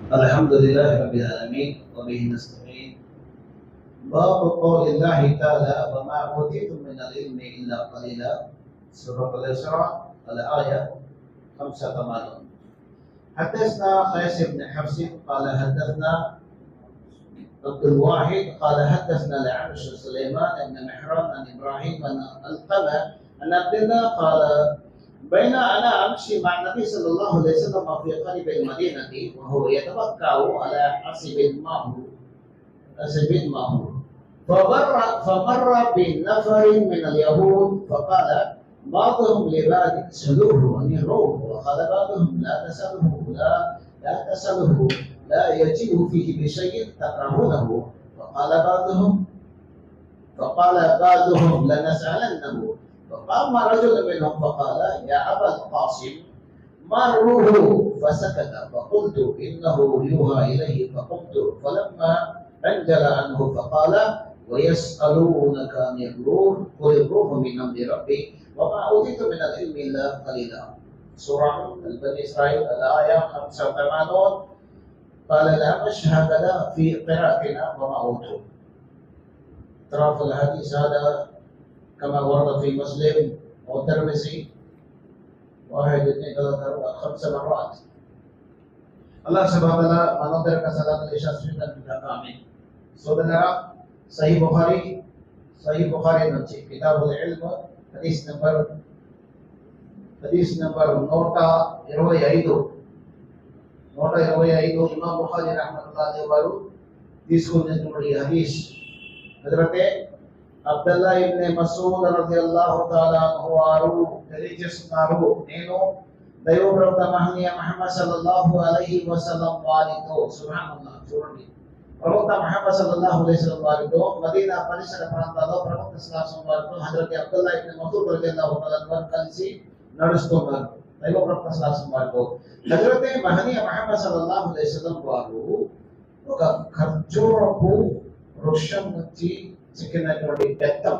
الحمد لله رب العالمين وبه نستعين. باب قول الله تعالى وما أوتيتم من العلم إلا قليلا. سورة الإسراء الآية 85. حدثنا قيس بن حفص قال حدثنا عبد الواحد قال حدثنا الأعمش سليمان بن محران عن إبراهيم بن القمة عن عبد الله قال بين أنا أمشي مع النبي صلى الله عليه وسلم في قلب المدينة وهو يتوكأ على حسب معه فمر بنفر من اليهود فقال بعضهم لبعض سلوه ونروه وقال بعضهم لا تسأله لا يجيء فيه بشيء تكرهونه فقال بعضهم لنسألنه. فقام رجل منهم فقال يا أبا القاسم مروه فسكت فقلت إنه يوحى إليه فقمت فلما انجل عنه فقال ويسألونك عن الروح قل الروح من أمر ربي وما أوتيت من العلم إلا قليلا. سورة بني إسرائيل الآية 85. قال الأعمش هكذا في قراءتنا وما أوتوا. طرف الحديث هذا كما ورد في مسلم والترمذي واحد اثنين ثلاثة 5 مرات. Allah Subhanahu wa taala menonton kesalahan Isya dan kita kami. Saudara, Sahih Bukhari నుంచి Kitabul Ilm hadis number 125 Imam Bukhari rahmatullahi వారు తీసుకున్నటువంటి హదీస్ హజరతే Abdullah ibn Masood రలియల్లాహు తఆలా అన్హు వారు తెలియజేస్తున్నారు, నేను దైవ ప్రవక్త మహనీయ ముహమ్మద్ సల్లల్లాహు అలైహి వసల్లం వారితో సుబ్హానల్లాహ్ చూడండి, ప్రవక్త ముహమ్మద్ సల్లల్లాహు అలైహి వసల్లం వారితో మదీనా పరిసర ప్రాంతాల్లో ప్రవక్త సల్లల్లాహు వారితో హజరత్ అబ్దుల్లా ఇబ్న్ మసూద్ రలియల్లాహు తఆలా వారు కలిసి నడుస్తున్నారు. దైవ ప్రవక్త సల్లల్లాహు వారితో హజరత్ మహనీయ ముహమ్మద్ సల్లల్లాహు అలైహి వసల్లం వారు ఒక ఖర్జూరపు వృక్షం నుంచి చిక్కినటువంటి బెత్తం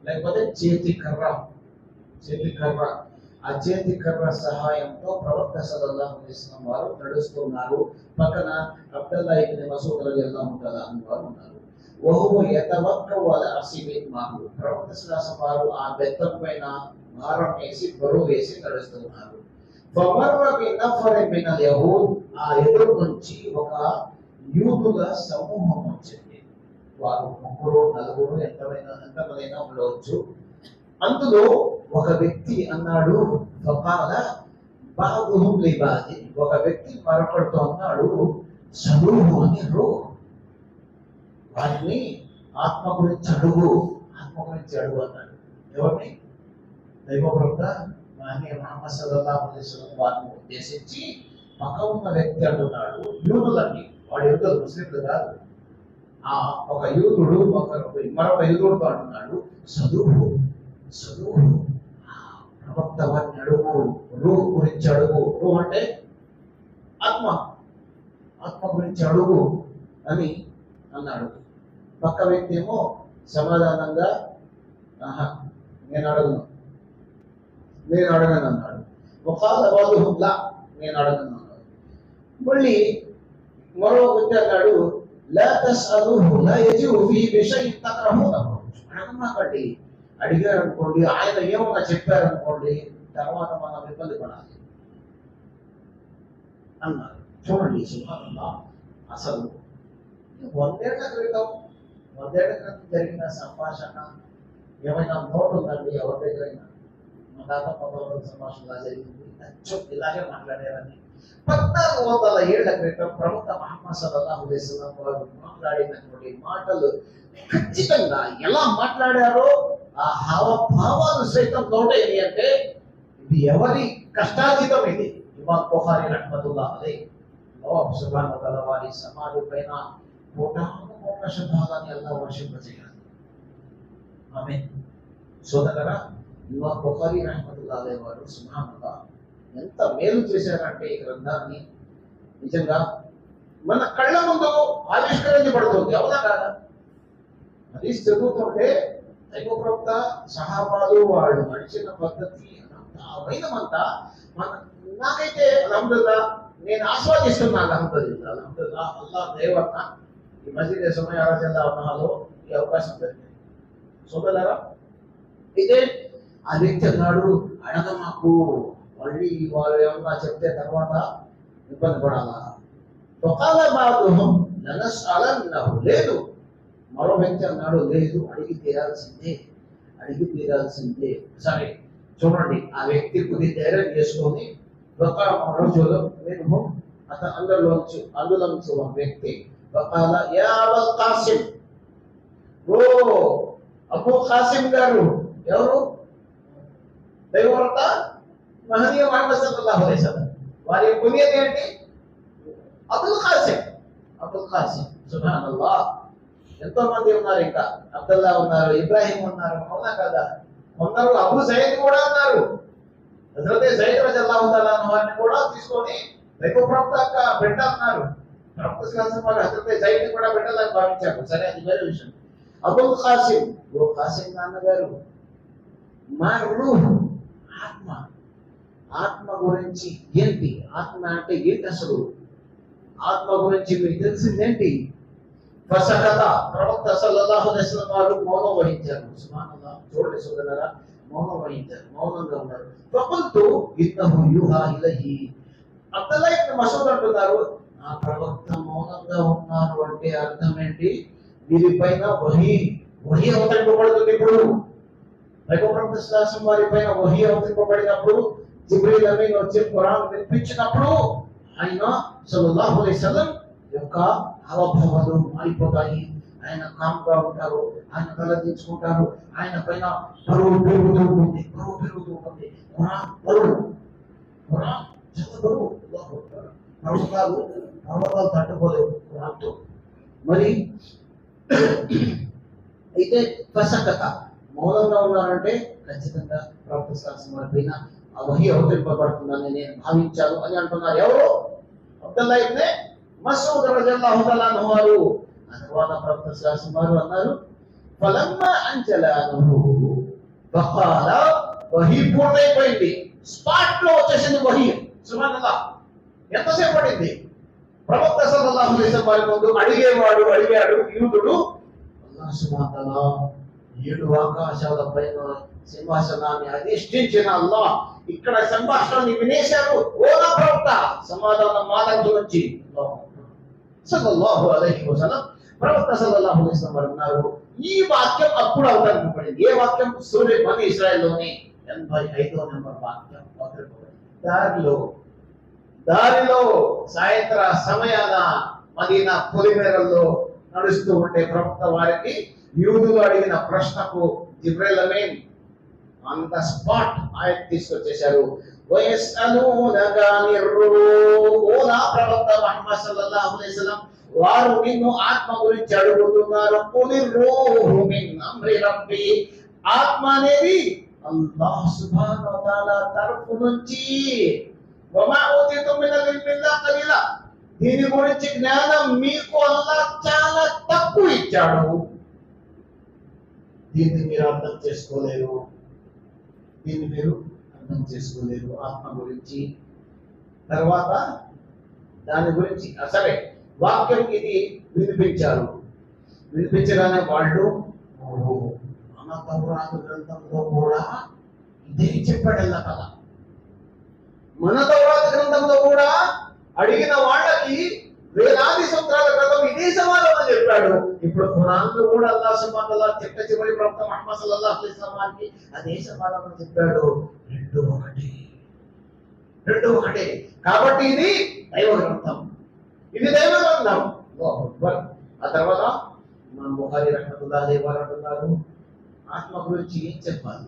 లేకపోతే చేతి కర్ర ఆ చేతి కర్ర సహాయంతో ప్రవక్త సల్లల్లాహు అలైహి వసల్లం వారు నడుస్తున్నారు. పక్కన అబ్దుల్లా ఇబ్న్ మసూద్ రలియల్లాహు తఆలా అన్హు వారు ఉన్నారు. వహువ యతవక్కౌ అలా అసిబి మాహు, ప్రవక్త సల్లల్లాహు వారు ఆ బెత్తం పైన భారం వేసి బరువు వేసి నడుస్తున్నారు. ఫమర్ర బినఫర్ మినల్ యహూద్, ఆ ఎదురు నుంచి ఒక యూదుల సమూహం వచ్చింది. వారు 3 4 ఎంతమందైనా ఉండవచ్చు. అందులో ఒక వ్యక్తి అన్నాడు ఫకాల బాదుహుం లిబాది, ఒక వ్యక్తి మరొకరితో అన్నాడు సలూహు అని రో, వారిని ఆత్మ గురించి అడుగు అన్నాడు. ఎవరిని? దైవ ప్రవక్త మహనీయ ముహమ్మద్ సల్లల్లాహు అలైహి వసల్లం వారిని ఉద్దేశించి పక్క ఉన్న వ్యక్తి అంటున్నాడు, యూదులని, వాడు యూదులు ముస్లింలు కాదు, ఒక యూదుడు మరొక యూదుడితో అంటున్నాడు చదువు ప్రవక్త వారిని అడుగు, రూహ్ గురించి అడుగు. రూహ్ అంటే ఆత్మ గురించి అడుగు అని అన్నాడు. పక్క వ్యక్తి ఏమో సమాధానంగా నేను అడగను అన్నాడు. ఒకళ్ళ బాదుహుల్లా, నేను అడగను అన్నాడు. మళ్ళీ మరో వ్యక్తి అన్నాడు లా తస్అలుహు లా యజిఉ ఫీ బిషైఇన్ తక్రహూనహు, అడగమాకండి, అడిగారు అనుకోండి, ఆయన ఏమన్నా చెప్పారనుకోండి, తర్వాత మనం ఇబ్బంది పడాలి అన్నారు. చూడండి సుబ్హానల్లాహ్, అసలు 100 ఏళ్ల క్రితం జరిగిన సంభాషణ ఏమైనా నోట్ ఉందండి ఎవరి దగ్గరైనా? మా తాత 14 సంభాషణ జరిగింది, అచ్చం ఇలాగే మాట్లాడారని. 1400 ఏళ్ల క్రితం ప్రవక్త ముహమ్మద్ సల్లల్లాహు అలైహి వసల్లం వారు మాట్లాడినటువంటి మాటలు ఖచ్చితంగా ఎలా మాట్లాడారో ఆ హావభావాలు సైతం నోటైనవి. అంటే ఇది ఎవరి కష్టాతీతం? ఇది ఇమాం బుఖారీ రహ్మతుల్లాహి అలైహి అల్లాహ్ సుబ్హానహు వ తఆలా వారి సమాధి పైన కోటాను శుభాలని అల్లాహ్ వర్షింపజేయాలి. ఆమేన్. సోదరా, ఇమాం బుఖారీ రహ్మతుల్లాహి అలైహి వారు సుబ్హానల్లాహ్ ఎంత మేలు చేశారంటే ఈ గ్రంథాన్ని నిజంగా మన కళ్ళ ముందు ఆవిష్కరించబడుతుంది. అవునా కాదా? అది చదువుతుంటే దైవ ప్రవక్త సహాబాలు వాళ్ళు నడిచిన పద్ధతి వైనమంతా నాకైతే అల్హమ్దులిల్లాహ్ నేను ఆస్వాదిస్తున్నాను. అల్హమ్దులిల్లాహ్ అల్హమ్దులిల్లాహ్ అల్లాహ్ దయవల్ల ఈ మసీద్ సమయ ఆరాధనలో ఈ అవకాశం దొరికింది. సోదరులారా, ఇదే ఆ వ్యక్తి అన్నాడు, అడగ మాకు మళ్ళీ వారు ఏమన్నా చెప్తే తర్వాత ఇబ్బంది పడాలా. ఒకళ్ళ బాధం ననస్అలన్నహు, లేదు. మరో వ్యక్తి అన్నాడు, లేదు, అడిగి తీరాల్సిందే. సరే చూడండి, ఆ వ్యక్తి కొద్ది ధైర్యం చేసుకొని ఒక రోజులో మేము అందులోంచి ఒక వ్యక్తి వకాల యా అబుల్ కాసిం, ఓ అబూ కాసిం గారు, ఎవరు? దైవవ్రత మహనీయ ముహమ్మద్ సల్లల్లాహు అలైహి వసల్లం. వారి కునియత ఏంటి? అబుల్ కాసిం. సుబ్హానల్లాహ్. ఎంతో మంది ఉన్నారు, ఇంకా అబ్దుల్లా ఉన్నారు, ఇబ్రాహిం ఉన్నారు, అవునా కదా? కొందరు అబూ సయీద్ కూడా ఉన్నారు. హజరత్ సయీద్ రలియల్లాహు తఆలా అన్హు వారిని కూడా తీసుకొని రేపు ప్రవక్త బిడ్డ అన్నారు. ప్రవక్త వారు హజరత్ సయీద్ కూడా బిడ్డలని భావించారు. సరే, అది వేరే విషయం. అబుల్ కాసిం, ఓ కాసిం నాన్నగారు, మా రూహ్, ఆత్మ గురించి ఏంటి? ఆత్మ అంటే ఏంటి అసలు? ఆత్మ గురించి మీకు తెలిసిందేంటి? ఫసకత, ప్రవక్త సల్లల్లాహు అలైహి వసల్లం వారు మౌనం వహించారు. సుబ్హానల్లాహ్. చూడండి సోదరులారా, మౌనం వహించారు, మౌనంగా ఉన్నారు. ఫకుల్తు ఇన్నహు యూహా ఇలైహి. అబ్దుల్లా ఇబ్న్ మసూద్ అంటున్నారు, ఆ ప్రవక్త మౌనంగా ఉన్నారు అంటే అర్థం ఏంటి? వీరిపైన వహీ అవతరింపబడుతుంది. ఇప్పుడు ప్రవక్త సల్లల్లాహు వారి పైన వహీ అవతరింపబడినప్పుడు, జిబ్రీల్ అమీన్ వచ్చి ఖురాన్ వినిపించినప్పుడు ఆయన సల్లల్లాహు అలైహి వసల్లం యొక్క హావభావాలు మారిపోతాయి. ఆయన కామ్గా ఉంటారు, ఆయన తలదించుకుంటారు, ఆయన పైన బరువు పెరుగుతూ ఉంటుంది. ఖురాన్ చాలా బరువు, పర్వతాలు తట్టుకోలేవు ఖురాన్తో. మరి అయితే ఫసకత, మౌనంగా ఉన్నారంటే ఖచ్చితంగా ప్రవక్త సల్లల్లాహు అలైహి వసల్లం పైన ఆ వహీ అవతరింపబడుతుందని నేను భావించాను అని అంటున్నారు. ఎవరు? అబ్దుల్లా ఇబ్న్ మసూద్ రలియల్లాహు తఆలా అన్హు వారు. ఆ తర్వాత ప్రవక్త సల్లల్లాహు అలైహి వసల్లం వారు అన్నారు, ఫలమ్మా అంజలనహు ఫఖాల, వహీ పూర్తయిపోయింది, స్పాట్ లో వచ్చేసింది వహీ. సుబ్హానల్లాహ్. ఎంతసేపు పడింది? ప్రవక్త సల్లల్లాహు అలైహి వసల్లం వారి ముందు అడిగాడు యూదుడు, అల్లాహ్ సుబ్హానహు వ తఆలా 7 ఆకాశాల పైన సింహాసనాన్ని అధిష్ఠించిన అల్లాహ్ ఇక్కడ సంభాషణని వినేశారు. ఓ నా ప్రవక్త, సమాధానం మా దగ్గర నుంచి సల్లల్లాహు అలైహి వసల్లం. ప్రవక్త సల్లల్లాహు అలైహి వసల్లం అన్నారు, ఈ వాక్యం అప్పుడు అవతరింపబడింది. ఏ వాక్యం? సూరయ బనీ ఇశ్రాయేల్లోని 85వ నంబర్ వాక్యం అవతరింపబడింది. దారిలో సాయంత్ర సమయాన మదీనా పొలిమేరల్లో నడుస్తూ ఉండే ప్రవక్త వారికి యూదులు అడిగిన ప్రశ్నకు జిబ్రీల్ అమీన్ అంత స్పాట్ ఆయత్ తీసుకొచ్చేశారు. వయస్అలూనక అనిర్ రూహ్, ఓ నా ప్రవక్త ముహమ్మద్ సల్లల్లాహు అలైహి వసల్లం, వారు నిన్ను ఆత్మ గురించి అడుగుతున్నారు. కులిర్ రూహు మిన్ అమ్రి రబ్బి, ఆత్మ అనేది అల్లాహ్ సుబ్హానహు వ తఆలా తరఫు నుంచి. వమా ఊతితుమ్ మినల్ ఇల్మి ఇల్లా ఖలీలా, దీని గురించి జ్ఞానం మీకు అల్లాహ్ చాలా తక్కువ ఇచ్చాడు. దీన్ని మీరు అర్థం చేసుకోలేరు, ఆత్మ గురించి. తర్వాత దాని గురించి సరే వాక్యం ఇది వినిపించగానే వాళ్ళు, మన తౌరాతు గ్రంథంలో కూడా ఇదే చెప్పాడల్లా కదా. మన తౌరాతు గ్రంథంలో కూడా అడిగిన వాళ్ళకి వేలాది సంవత్సరాల క్రితం ఇదే సమాధానం చెప్పాడు. ఇప్పుడు ఖురాన్లో కూడా అల్లాహ్ సుబ్హానహు వ తఆలా చివరి ప్రవక్త ముహమ్మద్ సల్లల్లాహు అలైహి వసల్లం కి అదే సమాధానం చెప్పాడు. రెండు ఒకటే. కాబట్టి ఇది దైవ గ్రంథం, అల్లాహు అక్బర్. ఆ తర్వాత ఇమాం బుఖారీ రహ్మతుల్లాహి అలైహి వారు అంటున్నారు, ఆత్మ గురించి ఏం చెప్పాలి?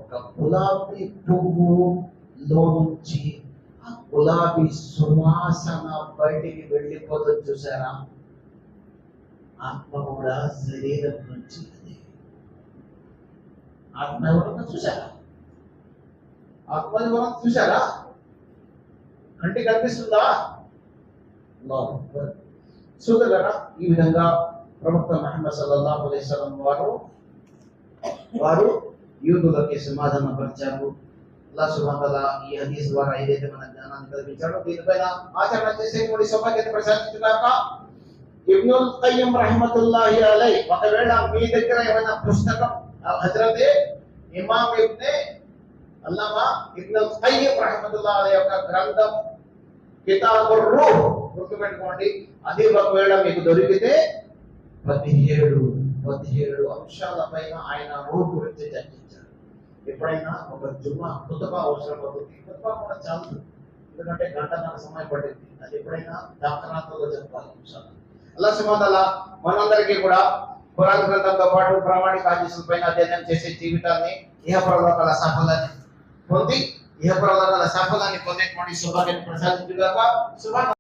ఒక గులాబీ పువ్వులో నుంచి ఆ గులాబీ సువాసన బయటికి వెళ్ళిపోతుంది, చూసారా? ఆత్మ కూడా శరీరం నుంచి ఆత్మ ఎవరన్నా చూసారా? కంటికి కనిపిస్తుందా? చూడగలరా? ఈ విధంగా ప్రవక్త ముహమ్మద్ సల్లల్లాహు అలైహి వసల్లం వారు యూదులకి సమాధానం పరిచారు. అల్లాహ్ సుబ్హానహు వ తఆలా ఈ హదీస్ ద్వారా ఏదైతే మన జ్ఞానాన్ని కలిగించాడో దీనిపైన ఆచరణ చేసే మూడు సౌభాగ్యాన్ని ప్రసాదించుగాక. ఇబ్నుల్ ఖయ్యిం రహ్మతుల్లాహి అలైహి ఒకవేళ మీ దగ్గర ఏమైనా పుస్తకం హజరతే ఇమాం ఇబ్నే అల్లామా ఇబ్నుల్ ఖయ్యిం రహ్మతుల్లాహి అలైహి యొక్క గ్రంథం కితాబుర్ రూహ్ గుర్తుపెట్టుకోండి. అది ఒకవేళ మీకు దొరికితే 17 అంశాల పైన ఆయన రూహ్ గురించి చర్చించారు. ఎప్పుడైనా ఒక జుమ్మా ఖుతుబా అవసరం అవుతుంది. ఖుతుబా కూడా చాలు, ఎందుకంటే గంటన్నర సమయం పట్టింది. అది ఎప్పుడైనా దాఖలాతో చెప్పాలి అంశాలు. అల్లాహ్ సుబ్హానహు వ తఆలా మనందరికీ కూడా ఖురాన్ గ్రంథంతో పాటు ప్రామాణిక హదీసుల పైన అధ్యయనం చేసే జీవితాన్ని ఇహపరలోకాల సఫలాన్ని పొందేటువంటి సౌభాగ్యాన్ని ప్రసాదించుగాక.